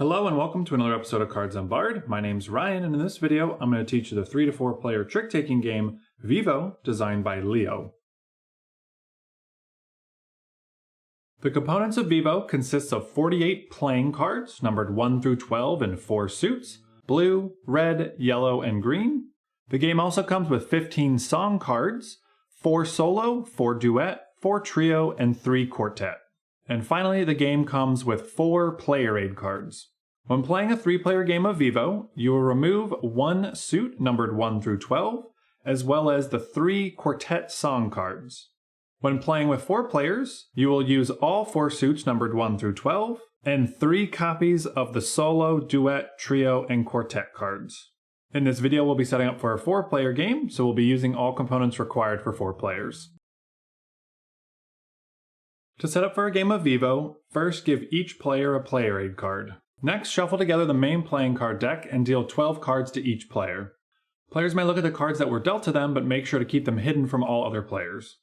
Hello and welcome to another episode of Cards Unbarred. My name's Ryan, and in this video I'm going to teach you the 3 to 4 player trick-taking game Vivo, designed by Leo. The components of Vivo consists of 48 playing cards, numbered 1 through 12 in 4 suits, blue, red, yellow, and green. The game also comes with 15 song cards, 4 solo, 4 duet, 4 trio, and 3 quartet. And finally, the game comes with 4 player aid cards. When playing a 3-player game of Vivo, you will remove 1 suit numbered 1 through 12, as well as the 3 quartet song cards. When playing with 4 players, you will use all 4 suits numbered 1 through 12, and 3 copies of the solo, duet, trio, and quartet cards. In this video, we'll be setting up for a 4-player game, so we'll be using all components required for 4 players. To set up for a game of Vivo, first give each player a player aid card. Next, shuffle together the main playing card deck and deal 12 cards to each player. Players may look at the cards that were dealt to them, but make sure to keep them hidden from all other players.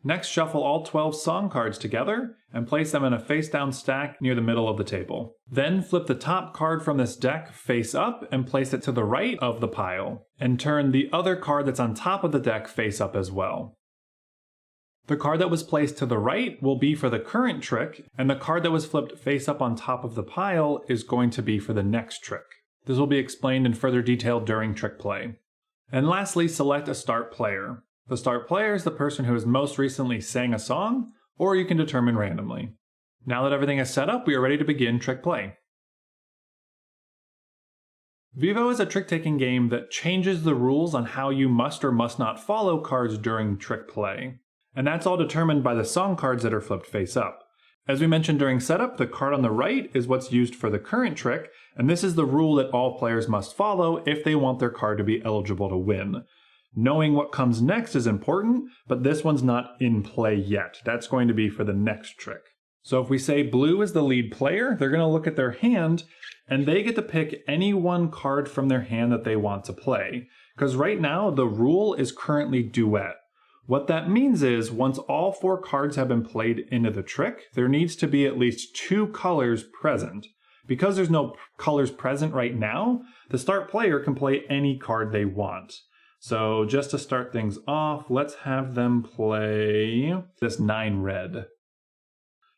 Next, shuffle all 12 song cards together and place them in a face-down stack near the middle of the table. Then flip the top card from this deck face up and place it to the right of the pile, and turn the other card that's on top of the deck face up as well. The card that was placed to the right will be for the current trick, and the card that was flipped face up on top of the pile is going to be for the next trick. This will be explained in further detail during trick play. And lastly, select a start player. The start player is the person who has most recently sang a song, or you can determine randomly. Now that everything is set up, we are ready to begin trick play. Vivo is a trick-taking game that changes the rules on how you must or must not follow cards during trick play. And that's all determined by the song cards that are flipped face up. As we mentioned during setup, the card on the right is what's used for the current trick, and this is the rule that all players must follow if they want their card to be eligible to win. Knowing what comes next is important, but this one's not in play yet. That's going to be for the next trick. So if we say blue is the lead player, they're going to look at their hand, and they get to pick any one card from their hand that they want to play. Because right now, the rule is currently duet. What that means is, once all 4 cards have been played into the trick, there needs to be at least 2 colors present. Because there's no colors present right now, the start player can play any card they want. So just to start things off, let's have them play this 9 red.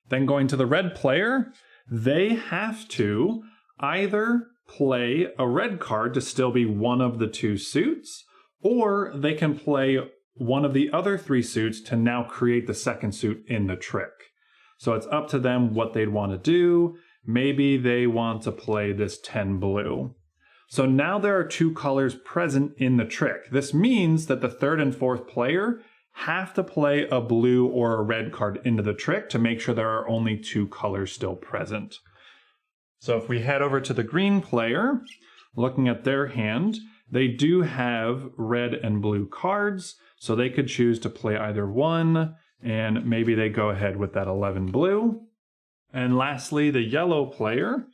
Then going to the red player, they have to either play a red card to still be one of the 2 suits, or they can play one of the other 3 suits to now create the second suit in the trick. So it's up to them what they'd want to do. Maybe they want to play this 10 blue. So now there are 2 colors present in the trick. This means that the 3rd and 4th player have to play a blue or a red card into the trick to make sure there are only 2 colors still present. So if we head over to the green player, looking at their hand, they do have red and blue cards, so they could choose to play either one, and maybe they go ahead with that 11 blue. And lastly, the yellow player,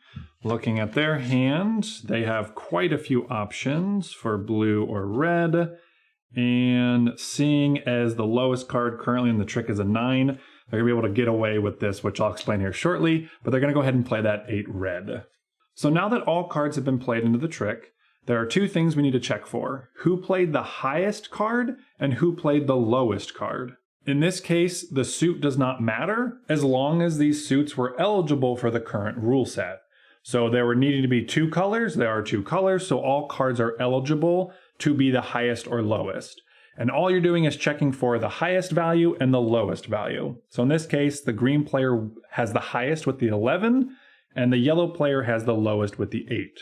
looking at their hand, they have quite a few options for blue or red, and seeing as the lowest card currently in the trick is a 9, they're going to be able to get away with this, which I'll explain here shortly, but they're going to go ahead and play that 8 red. So now that all cards have been played into the trick, there are 2 things we need to check for: who played the highest card and who played the lowest card. In this case, the suit does not matter as long as these suits were eligible for the current rule set. So there were needing to be 2 colors, there are 2 colors, so all cards are eligible to be the highest or lowest. And all you're doing is checking for the highest value and the lowest value. So in this case, the green player has the highest with the 11, and the yellow player has the lowest with the 8.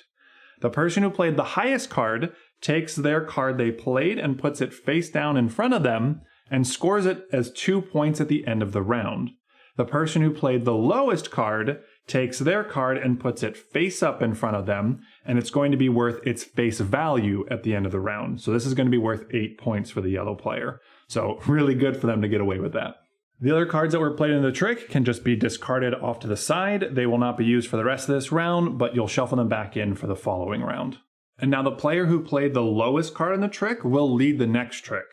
The person who played the highest card takes their card they played and puts it face down in front of them and scores it as 2 points at the end of the round. The person who played the lowest card takes their card and puts it face up in front of them, and it's going to be worth its face value at the end of the round. So this is going to be worth 8 points for the yellow player. So really good for them to get away with that. The other cards that were played in the trick can just be discarded off to the side. They will not be used for the rest of this round, but you'll shuffle them back in for the following round. And now the player who played the lowest card in the trick will lead the next trick.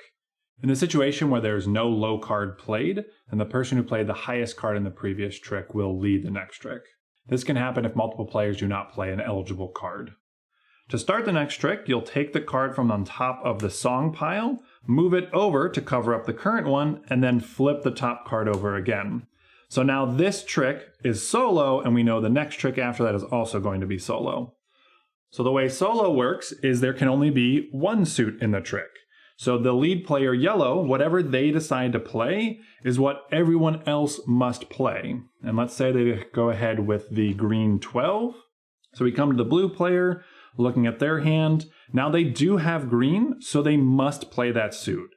In a situation where there's no low card played, then the person who played the highest card in the previous trick will lead the next trick. This can happen if multiple players do not play an eligible card. To start the next trick, you'll take the card from on top of the song pile, move it over to cover up the current one, and then flip the top card over again. So now this trick is solo, and we know the next trick after that is also going to be solo. So the way solo works is there can only be one suit in the trick. So the lead player, yellow, whatever they decide to play is what everyone else must play. And let's say they go ahead with the green 12. So we come to the blue player, looking at their hand. Now they do have green, so they must play that suit.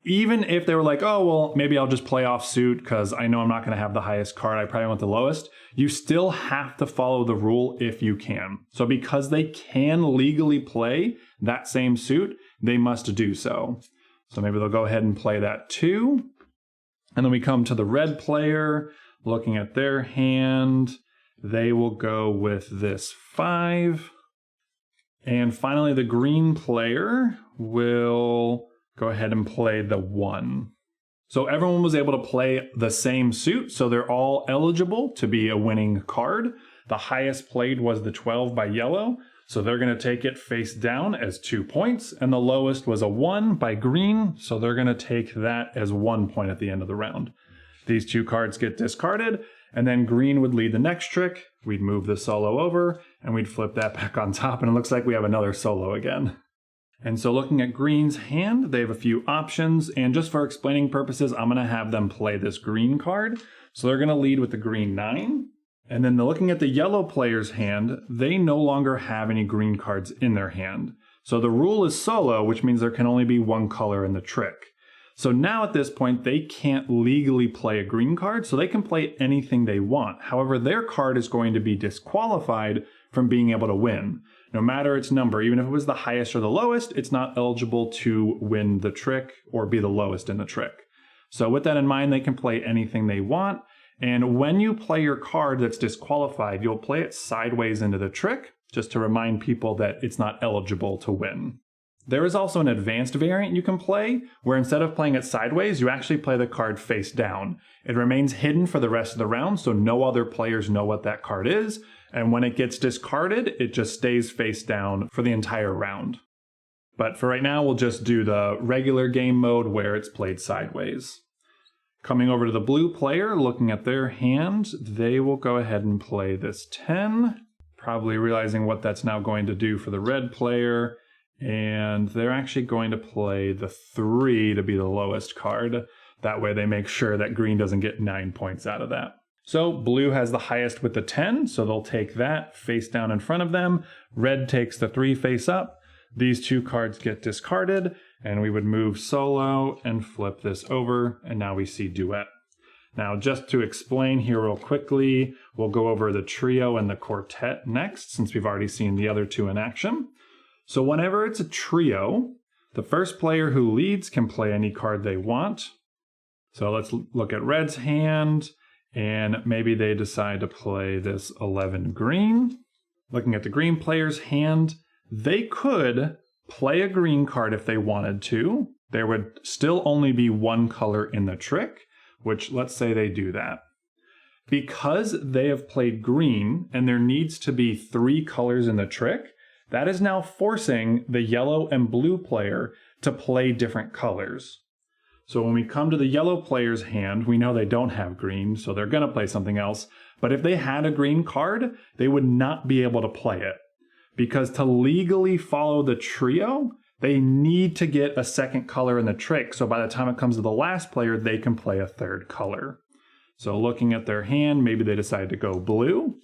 Even if they were like, oh, well, maybe I'll just play off suit because I know I'm not going to have the highest card, I probably want the lowest. You still have to follow the rule if you can. So because they can legally play that same suit, they must do so. So maybe they'll go ahead and play that 2. And then we come to the red player, looking at their hand. They will go with this 5. And finally, the green player will go ahead and play the 1. So everyone was able to play the same suit, so they're all eligible to be a winning card. The highest played was the 12 by yellow, so they're going to take it face down as 2 points, and the lowest was a 1 by green, so they're going to take that as 1 point at the end of the round. These 2 cards get discarded, and then green would lead the next trick. We'd move the solo over, and we'd flip that back on top, and it looks like we have another solo again. And so looking at green's hand, they have a few options, and just for explaining purposes, I'm going to have them play this green card. So they're going to lead with the green 9. And then looking at the yellow player's hand, they no longer have any green cards in their hand. So the rule is solo, which means there can only be one color in the trick. So now at this point, they can't legally play a green card, so they can play anything they want. However, their card is going to be disqualified from being able to win. No matter its number, even if it was the highest or the lowest, it's not eligible to win the trick or be the lowest in the trick. So with that in mind, they can play anything they want. And when you play your card that's disqualified, you'll play it sideways into the trick, just to remind people that it's not eligible to win. There is also an advanced variant you can play, where instead of playing it sideways, you actually play the card face down. It remains hidden for the rest of the round, so no other players know what that card is, and when it gets discarded, it just stays face down for the entire round. But for right now, we'll just do the regular game mode where it's played sideways. Coming over to the blue player, looking at their hand, they will go ahead and play this 10, probably realizing what that's now going to do for the red player. And they're actually going to play the 3 to be the lowest card. That way they make sure that green doesn't get 9 points out of that. So blue has the highest with the 10, so they'll take that face down in front of them. Red takes the 3 face up. These 2 cards get discarded, and we would move solo and flip this over, and now we see duet. Now, just to explain here real quickly, we'll go over the trio and the quartet next, since we've already seen the other 2 in action. So whenever it's a trio, the first player who leads can play any card they want. So let's look at red's hand, and maybe they decide to play this 11 green. Looking at the green player's hand, they could play a green card if they wanted to. There would still only be one color in the trick, which let's say they do that. Because they have played green and there needs to be 3 colors in the trick, that is now forcing the yellow and blue player to play different colors. So when we come to the yellow player's hand, we know they don't have green, so they're going to play something else. But if they had a green card, they would not be able to play it. Because to legally follow the trio, they need to get a second color in the trick. So by the time it comes to the last player, they can play a 3rd color. So looking at their hand, maybe they decide to go blue,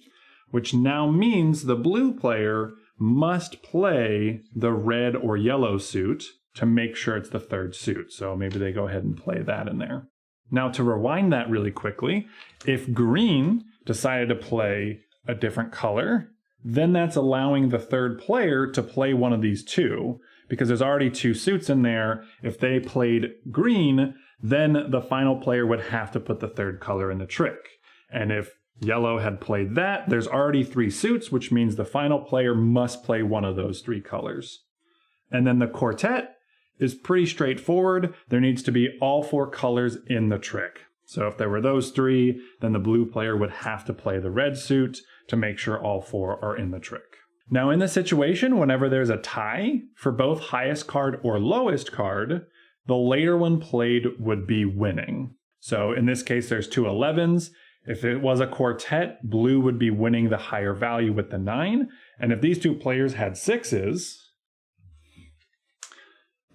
which now means the blue player must play the red or yellow suit to make sure it's the 3rd suit. So maybe they go ahead and play that in there. Now to rewind that really quickly, if green decided to play a different color, then that's allowing the 3rd player to play one of these 2, because there's already 2 suits in there. If they played green, then the final player would have to put the 3rd color in the trick. And if yellow had played that, there's already 3 suits, which means the final player must play one of those 3 colors. And then the quartet is pretty straightforward. There needs to be all 4 colors in the trick. So if there were those three, then the blue player would have to play the red suit to make sure all four are in the trick. Now in this situation, whenever there's a tie, for both highest card or lowest card, the later one played would be winning. So in this case, there's two 11s. If it was a quartet, blue would be winning the higher value with the 9. And if these two players had 6s,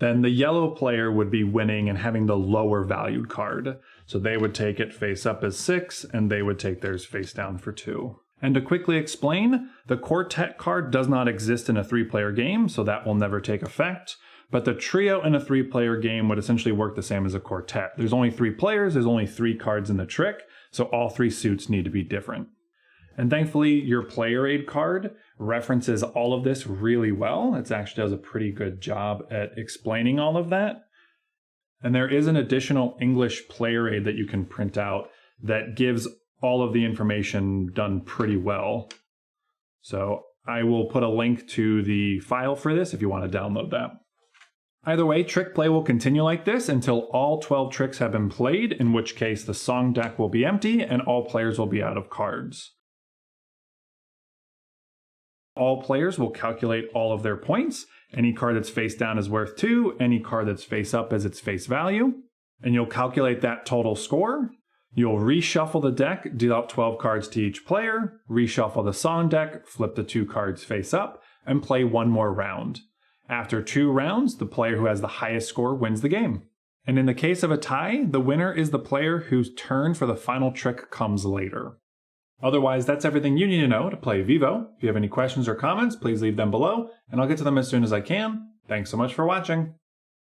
then the yellow player would be winning and having the lower valued card. So they would take it face up as 6, and they would take theirs face down for 2. And to quickly explain, the quartet card does not exist in a 3-player game, so that will never take effect. But the trio in a 3-player game would essentially work the same as a quartet. There's only 3 players, there's only 3 cards in the trick, so all 3 suits need to be different. And thankfully, your player aid card references all of this really well. It actually does a pretty good job at explaining all of that. And there is an additional English player aid that you can print out that gives all of the information done pretty well. So I will put a link to the file for this if you want to download that. Either way, trick play will continue like this until all 12 tricks have been played, in which case the song deck will be empty and all players will be out of cards. All players will calculate all of their points. Any card that's face down is worth 2, any card that's face up is its face value. And you'll calculate that total score. You'll reshuffle the deck, deal out 12 cards to each player, reshuffle the song deck, flip the 2 cards face up, and play one more round. After 2 rounds, the player who has the highest score wins the game. And in the case of a tie, the winner is the player whose turn for the final trick comes later. Otherwise, that's everything you need to know to play Vivo. If you have any questions or comments, please leave them below, and I'll get to them as soon as I can. Thanks so much for watching.